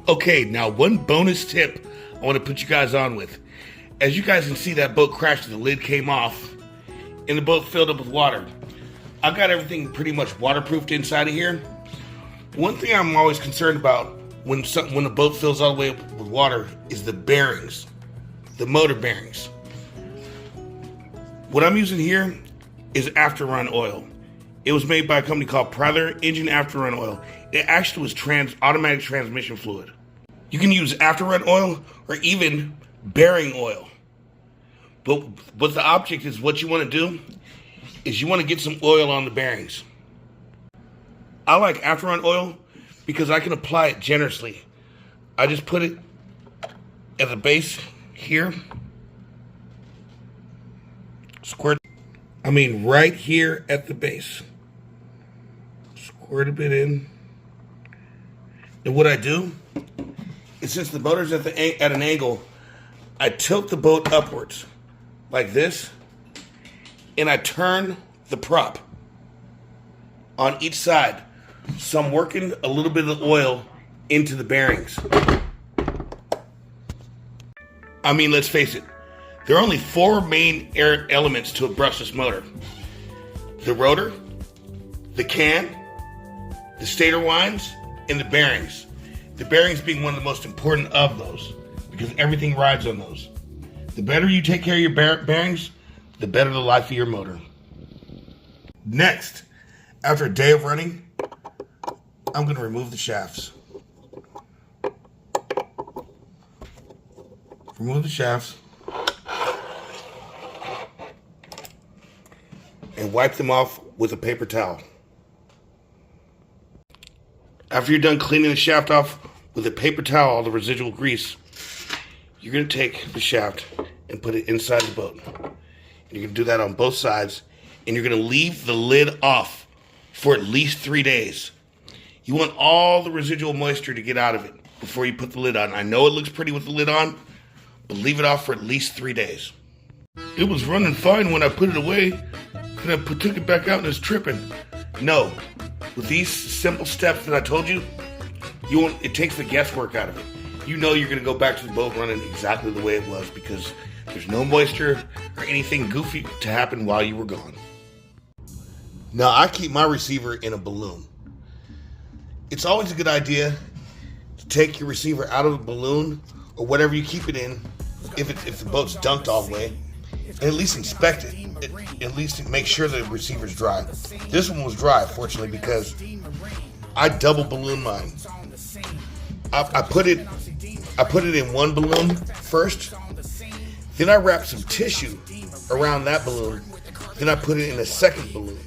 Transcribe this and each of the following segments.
Okay, now one bonus tip I want to put you guys on with. As you guys can see, that boat crashed, the lid came off, and the boat filled up with water. I've got everything pretty much waterproofed inside of here. One thing I'm always concerned about when a boat fills all the way up with water is the bearings, the motor bearings. What I'm using here is after-run oil. It was made by a company called Prather Engine After-Run Oil. It actually was automatic transmission fluid. You can use after-run oil or even bearing oil. But the object is, what you want to do is you want to get some oil on the bearings. I like after-run oil because I can apply it generously. I just put it at the base here. Right here at the base. Squirt a bit in. And what I do is, since the motor's at an angle, I tilt the boat upwards like this, and I turn the prop on each side. So I'm working a little bit of the oil into the bearings. Let's face it, there are only 4 main elements to a brushless motor: the rotor, the can, the stator winds, and the bearings. The bearings being one of the most important of those, because everything rides on those. The better you take care of your bearings, the better the life of your motor. Next, after a day of running, I'm going to remove the shafts. Remove the shafts and wipe them off with a paper towel. After you're done cleaning the shaft off with a paper towel, all the residual grease, you're going to take the shaft and put it inside the boat. And you're going to do that on both sides, and you're going to leave the lid off for at least 3 days. You want all the residual moisture to get out of it before you put the lid on. I know it looks pretty with the lid on, but leave it off for at least 3 days. It was running fine when I put it away, and I took it back out and it's tripping. No, with these simple steps that I told you, it takes the guesswork out of it. You know you're going to go back to the boat running exactly the way it was, because there's no moisture or anything goofy to happen while you were gone. Now, I keep my receiver in a balloon. It's always a good idea to take your receiver out of the balloon or whatever you keep it in, if the boat's dunked all the way, and at least inspect it. At least make sure the receiver's dry. This one was dry, fortunately, because I double balloon mine. I put it in one balloon first, then I wrap some tissue around that balloon, then I put it in a second balloon,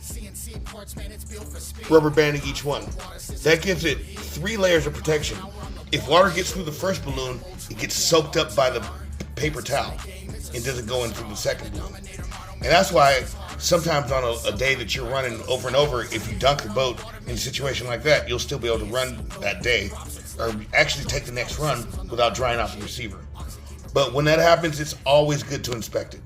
rubber banding each one. That gives it 3 layers of protection. If water gets through the first balloon, it gets soaked up by the paper towel. It doesn't go in through the second balloon. And that's why sometimes on a day that you're running over and over, if you dunk your boat in a situation like that, you'll still be able to run that day, or actually take the next run without drying out the receiver. But when that happens, it's always good to inspect it.